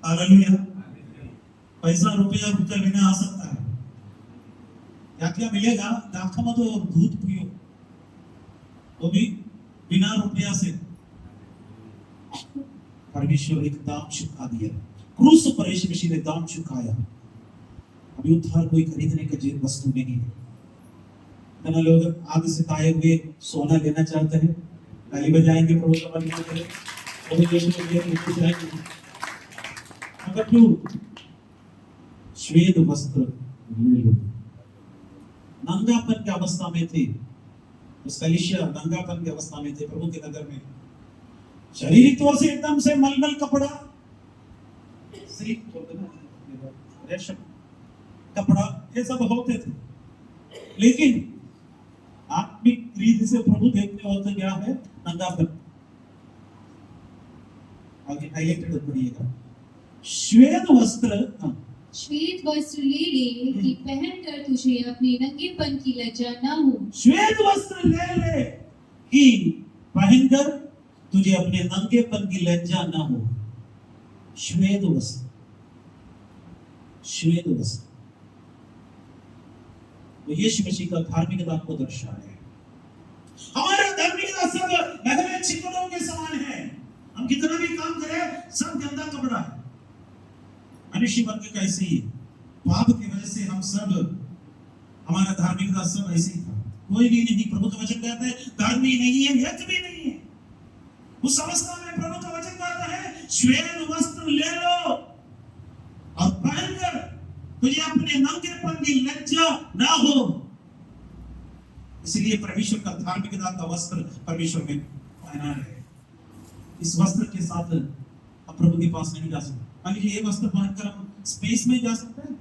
हालेलुया। पैसा रुपया के बिना आ सकता है। क्या क्या मिलेगा? दाख मधु और दूध पियो, वो भी बिना रुपया से। परमेश्वर एक दाम चुका दिया, क्रूस पर यीशु मसीह ने दाम चुकाया। अभी उद्धार कोई खरीदने का वस्तु नहीं है। इतना लोग आग से ताए हुए सोना लेना चाहते हैं, ताली बजाएंगे प्रभु का वंदन करें। और यीशु के लिए नीचे जाएंगे। नंबर 2, श्वेत वस्त्र ले लो। नंगापन की अवस्था में थे, उस कलीसिया नंगापन की अवस्था में थे प्रभु के नगर में। शारीरिक तौर से एकदम से मलमल कपड़ा, रेशम कपड़ा, ये सब होते थे, लेकिन आत्मिक रीति से प्रभु देखते होते क्या है? नंगापन। आगे हाईलाइटेड पढ़िएगा, श्वेत वस्त्र श्वेत वस्त्र ले ले कि पहनकर तुझे अपने नंगेपन की लज्जा न हो। श्वेत वस्त्र ले ले कि पहनकर तुझे अपने नंगेपन की लज्जा ना हो। श्वेत वस्त्र, श्वेत वस्त्र वो यीशु मसीह का धार्मिकता को दर्शा है। हमारा धार्मिकता सब महल चिकनों के समान है। हम कितना भी काम करें सब गंदा कपड़ा है। मनुष्य वर्ग का ऐसे ही पाप की वजह से हम सब, हमारा धार्मिकता सब ऐसे ही था। कोई भी नहीं, प्रभु का वचन कहता है धार्मिक नहीं है, एक भी नहीं है। उस अवस्था में प्रभु का वचन कहता है श्वेत वस्त्र ले लो और पहनकर तुझे अपने नंगेपन की लज्जा ना हो। इसलिए परमेश्वर का धार्मिकता का वस्त्र परमेश्वर में पहना है। इस वस्त्र के साथ हम प्रभु के पास नहीं जा सकते। मान लीजिए ये वस्त्र पहनकर हम स्पेस में जा सकते हैं।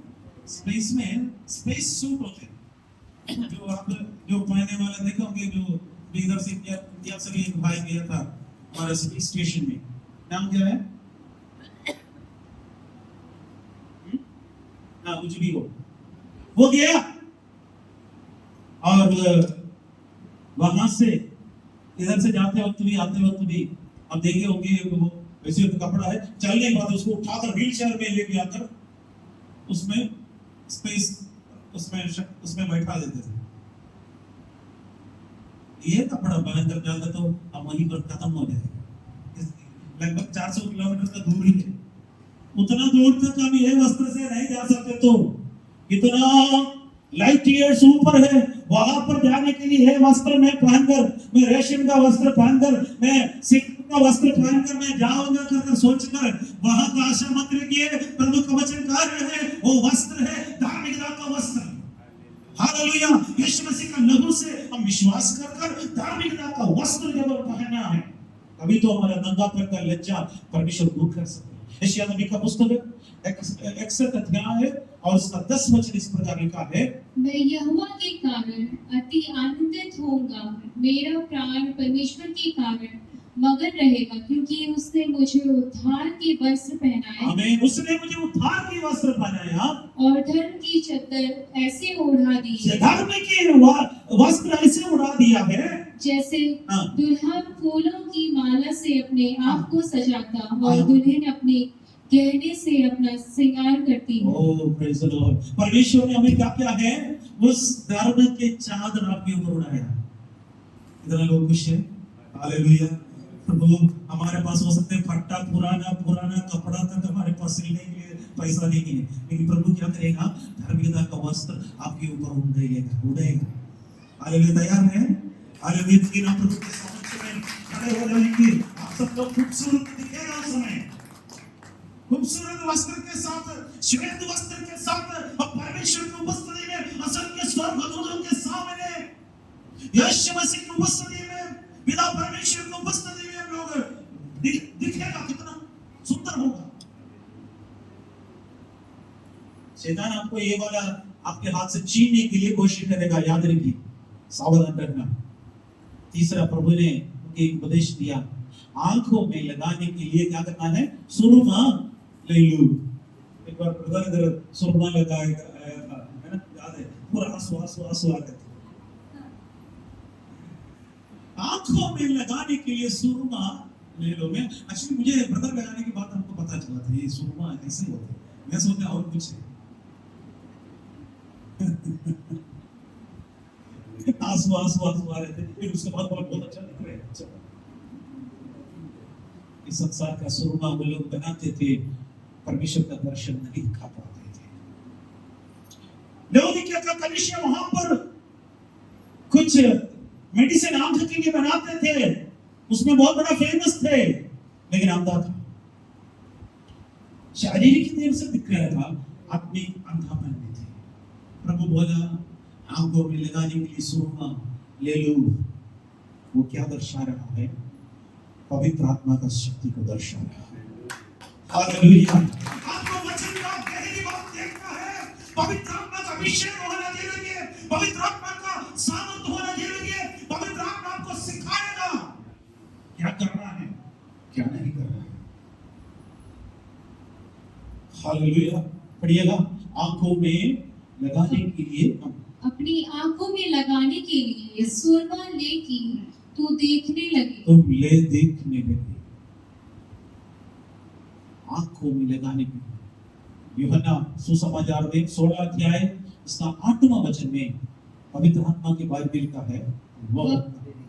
स्पेस में स्पेस सूट होते हैं जो आप जो पहनने वाले देखे होंगे, जो इधर से इंडिया से भी एक भाई गया था हमारे स्पेस स्टेशन में। नाम क्या है? कुछ भी हो, वो गया और वहां से इधर से जाते वक्त भी आते वक्त भी आप देखे होंगे वो वैसे तो कपड़ा है, चल नहीं पाते, उसको उठाकर व्हील चेयर में लेके आकर उसमें स्पेस उसमें बैठा देते थे। ये कपड़ा पहनकर जाता तो अब वहीं पर खत्म हो जाएगा। लगभग 400 किलोमीटर का दूर ही है, उतना दूर तक हम ये वस्त्र से नहीं जा सकते। तो इतना लाइट ईयर्स ऊपर है, वहां पर जाने के लिए वस्त्र में पहनकर, मैं रेशम का वस्त्र पहनकर, मैं सिल्क का वस्त्र पहनकर मैं जाऊंगा कर सोचकर वहां का आशा मत रखिए। प्रभु का वचन कह रहे हैं वो वस्त्र है धार्मिकता का वस्त्र। हालेलुया। यीशु मसीह का लहू से हम विश्वास कर धार्मिकता का वस्त्र जब पहनना है, तभी तो हमारा नंगापन का लज्जा परमेश्वर दूर कर सकते हैं। यशायाह नबी का पुस्तक 61 अध्याय है और उसका 10 वचन इस प्रकार लिखा है, मैं यहोवा के कारण अति आनंदित होऊंगा, मेरा प्राण परमेश्वर के कारण मगन रहेगा, क्योंकि उसने मुझे उद्धार के वस्त्र पहनाए। आमीन। उसने मुझे उद्धार के वस्त्र पहनाया और धर्म की चद्दर ऐसे ओढ़ा दी, धर्म के वस्त्र ऐसे उड़ा दिया है जैसे हाँ। दुल्हन फूलों की माला से अपने आप को सजाता और हाँ। दुल्हन अपने गहने से अपना श्रृंगार करती है। ओह प्रेज़ द लॉर्ड। परमेश्वर ने हमें क्या किया है? उस धर्म के चादर आपके ऊपर उड़ाया। इतना लोग खुश हैं। हालेलुया। प्रभु हमारे पास हो सकते फट्टा पुराना कपड़ा तक हमारे पास सिलने के लिए पैसा नहीं है, लेकिन प्रभु क्या करेगा? धार्मिकता का वस्त्र आपके ऊपर उड़ेगा। हालेलुया। तैयार हैं? हालेलुया। कि ना प्रभु के समक्ष में खड़े हो जाएंगे। आप सब लोग खूबसूरत दिखेगा उस समय, खूबसूरत वस्त्र के साथ, श्वेत वस्त्र के साथ, और परमेश्वर की उपस्थिति में, असंख्य स्वर्गदूतों के सामने, यीशु मसीह की उपस्थिति में, पिता परमेश्वर की उपस्थिति में हम लोग दिखेगा। कितना सुंदर होगा। शैतान आपको ये वाला आपके हाथ से छीनने के लिए कोशिश करेगा, याद रखिए, सावधान रहना। तीसरा, प्रभु ने एक उपदेश दिया, आंखों में लगाने के लिए क्या करना है? सुरमा ले लो। एक बार ब्रदर इधर सुरमा लगाया था, है ना, याद है? पूरा आंसू आ गए थे। आंखों में लगाने के लिए सुरमा ले लो। मैं एक्चुअली मुझे ब्रदर लगाने के बाद हमको पता चला था ये सुरमा ऐसे होता है। मैं सोचा और कुछ है। आंसू आ रहे थे, फिर उसके बाद बोला बहुत अच्छा दिख रहा है। अच्छा, इस संसार का सुरमा वो लोग बनाते थे, परमेश्वर का दर्शन नहीं दिखा पाते थे। लौदीकिया का कलीसिया वहां पर कुछ मेडिसिन आंख के लिए बनाते थे, उसमें बहुत बड़ा फेमस थे, लेकिन अंधा था। शारीरिक देर से दिख रहा था, आत्मिक अंधापन में थे। प्रभु बोला आंखों में लगाने के लिए सुरमा ले लो। वो क्या दर्शा रहा है? पवित्र आत्मा का शक्ति को दर्शा रहा है। हालेलुया। आपको वचन का गहरी बात देखना है। पवित्र आत्मा का अभिषेक होना चाहिए, पवित्र आत्मा का सामर्थ होना चाहिए। पवित्र आत्मा आपको सिखाएगा क्या करना है, क्या नहीं करना है। हालेलुया। पढ़िएगा, आंखों में लगाने के लिए हम अपनी आंखों में लगाने के लिए सुरमा लेके तू देखने लगे। तुम ले देखने लगे, आंखों में लगाने के लिए। यूहन्ना सुसमाचार में 16 अध्याय इसका 8वां वचन में पवित्र आत्मा के बारे में लिखा है, वह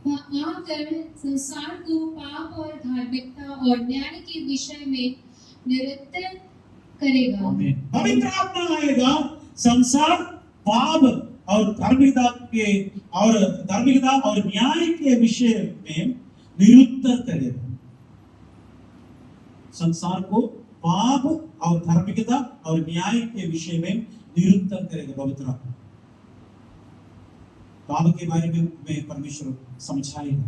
वह आकर संसार को पाप और धार्मिकता और न्याय के विषय में निरंतर करेगा। आमीन। पवित्र आत्मा आएगा, संसार पाप और धार्मिकता और न्याय के विषय में निरुत्तर करेगा। संसार को पाप और धार्मिकता और न्याय के विषय में निरुत्तर करेगा पवित्र आत्मा। पाप के बारे में हमें परमेश्वर समझाएगा,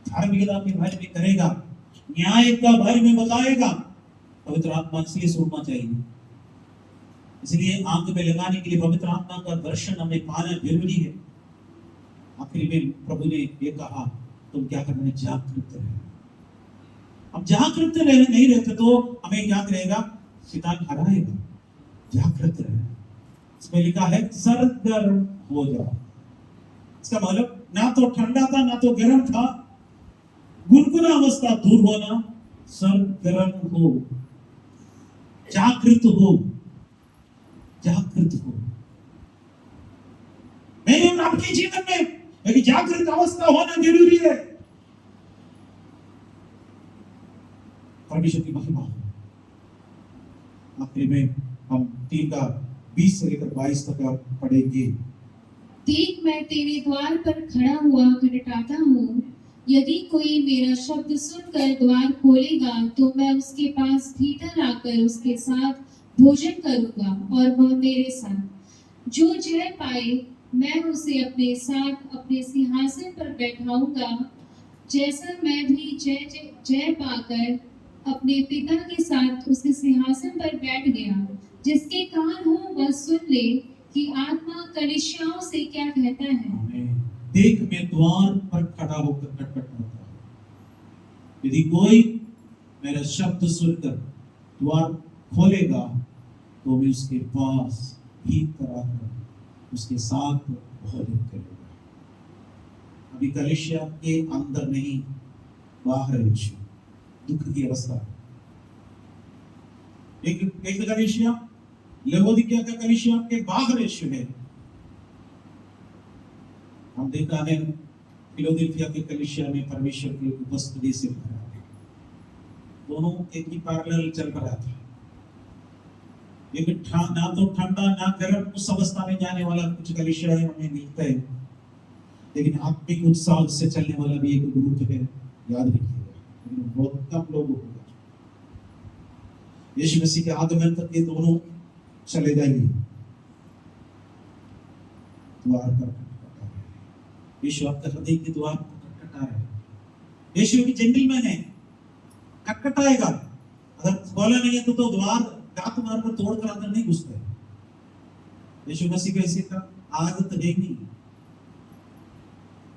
धार्मिकता के बारे में करेगा, न्याय का बारे में बताएगा। पवित्र आत्मा इसलिए सुनना चाहिए, इसलिए आंख में लगाने के लिए पवित्र आत्मा का दर्शन हमें पाना जरूरी है। आखिरी में प्रभु ने ये कहा, तुम क्या करना है, जागृत रहे। अब जागृत नहीं रहते तो हमें क्या करेगा, शैतान हराएगा। जागृत रहे, इसमें लिखा है सरगर्म हो जाओ। इसका मतलब ना तो ठंडा था ना तो गर्म था, गुनगुना अवस्था दूर होना, सरगर्म हो, जागृत हो, जागृत हो। मेरे और आपके जीवन में एक जागृत अवस्था होना जरूरी है। परमेश्वर की महिमा हो। आखिरी में हम 3 का 20 से लेकर 22 तक पढ़ेंगे। देख, मैं तेरे द्वार पर खड़ा हुआ खटखटाता हूँ। यदि कोई मेरा शब्द सुनकर द्वार खोलेगा तो मैं उसके पास भीतर आकर उसके साथ भोजन करूंगा और वह मेरे साथ। जो जय पाए मैं उसे अपने साथ अपने सिंहासन पर बैठाऊंगा, जैसा मैं भी जय पाकर अपने पिता के साथ उसके सिंहासन पर बैठ गया। जिसके कान हो वह सुन ले कि आत्मा कलीसियाओं से क्या कहता है। देख, मैं द्वार पर खड़ा होकर खटखटाता हूं। यदि कोई मेरा शब्द सुनकर द्वार खोलेगा तो मैं उसके पास भीतर आकर उसके साथ भोजन करूंगा। अभी कलीसिया के अंदर नहीं, बाहर है यीशु। दुख की अवस्था। एक कलीसिया लवोदिकिया का कलीसिया के बाहर यीशु है। हम देखा है फिलाडेल्फिया के कलीसिया में परमेश्वर की उपस्थिति से भरा है। दोनों एक ही पैरेलल चल रहा था। एक ना तो ठंडा ना गर्म, उस अवस्था में जाने वाला कुछ कलीसिया हमें मिलता है, लेकिन आत्मिक उत्साह से चलने वाला भी एक ग्रुप है, याद रखिएगा। लेकिन बहुत कम लोग होगा। यीशु मसीह के आगमन तक ये दोनों चले जाएंगे। द्वार पर खटखटा है यीशु, आपका हृदय के द्वार पर खटखटा है। यीशु की जेंटलमैन है, खटखटाएगा। अगर खोला नहीं है तो द्वार दांत मार कर तोड़ कर अंदर नहीं घुसते। यीशु मसीह कैसे था, आदत है नहीं।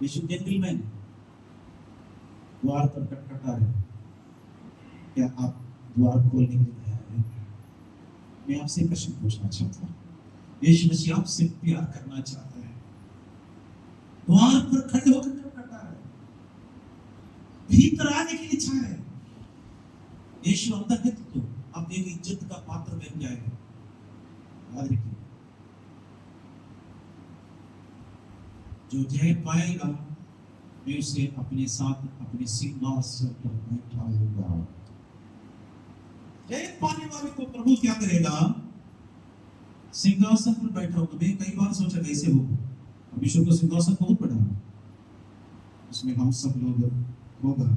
यीशु जेंटलमैन, द्वार पर खटखटा है। क्या आप द्वार खोलने के लिए तैयार हैं? मैं आपसे प्रश्न पूछना चाहता हूँ। यीशु मसीह आपसे प्यार करना चाहता है, द्वार पर खड़े होकर खटखटा है, भीतर आने की इच्छा है। यीशु अंदर है तो आप एक इज्जत का पात्र बन जाएगा। याद रखिए, जो जय पाएगा मैं उसे अपने साथ अपने सिंहासन पर बैठाऊंगा। जय पाने वाले को प्रभु क्या करेगा, सिंहासन पर बैठाऊंगा। मैं कई बार सोचा कैसे होगा। परमेश्वर का सिंहासन बहुत बड़ा है, उसमें हम सब लोग होगा,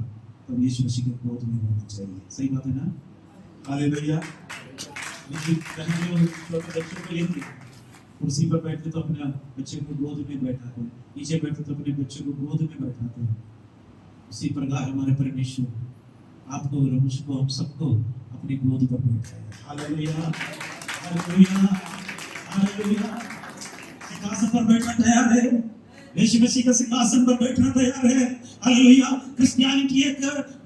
तब यीशु मसीह के क्रोध में होना चाहिए। सही बात है ना? हालेलुया। बच्चों को लेंगे, कुर्सी पर बैठते तो अपने बच्चे को गोद में बैठाते हैं, नीचे बैठते तो अपने बच्चे को गोद में बैठाते हैं। उसी प्रकार हमारे परमेश्वर आपको और मुझको, हम सबको अपनी गोद पर बैठाए। Hallelujah, hallelujah, hallelujah. सिंहासन पर बैठना तैयार है, यीशु मसीह का सिंहासन पर बैठना तैयार है। हालेलुया। क्रिश्चियनिटी एक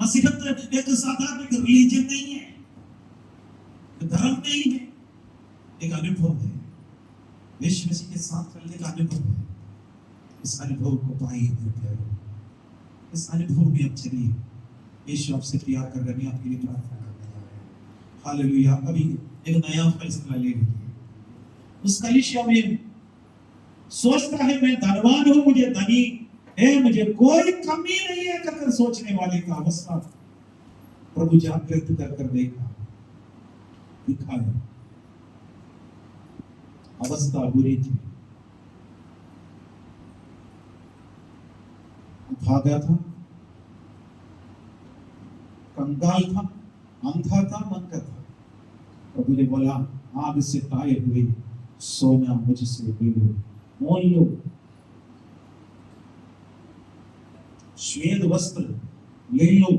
मसीहत एक साधारण रिलीजन नहीं है, धर्म नहीं है, एक अनुभव है, यीशु मसीह के साथ चलने का अनुभव है। इस अनुभव को पाइए मेरे प्यारे, इस अनुभव में अब चलिए। यीशु आपसे प्यार कर रहे हैं, आपके लिए प्रार्थना करने जा रहे हैं। हालेलुया। अभी एक नया फैसला ले लीजिए। उस कलीसिया में सोचता है मैं धनवान हूं, मुझे धनी है, मुझे कोई कमी नहीं है कर सोचने वाले का अवस्था प्रभु जागृत कर देखा दिखाया। अवस्था बुरी थी, भागा था, कंगाल था, अंधा था, नंगा था। प्रभु ने बोला आग से ताए हुए सोना मुझसे ले लो, मोल लो, श्वेत वस्त्र ले लो,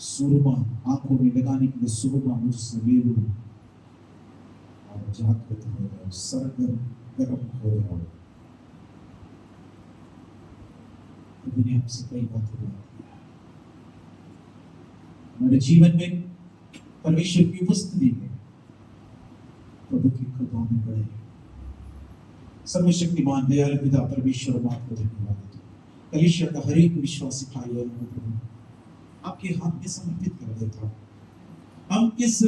सुरमा आंखों में लगाने के लिए सुरमा मुझसे ले लो और जागृत हो जाओ, सरगर्म गर्म हो जाओ। प्रभु ने हमसे कई बातें बताई है। हमारे जीवन में परमेश्वर की उपस्थिति में प्रभु की कृपा में बढ़े। सर्वशक्तिमान दयालु पिता परमेश्वर बात को धन्यवाद देते हैं। कलीसिया का हर एक विश्वासी भाई और प्रभु आपके हाथ में समर्पित कर देता हूं। हम इस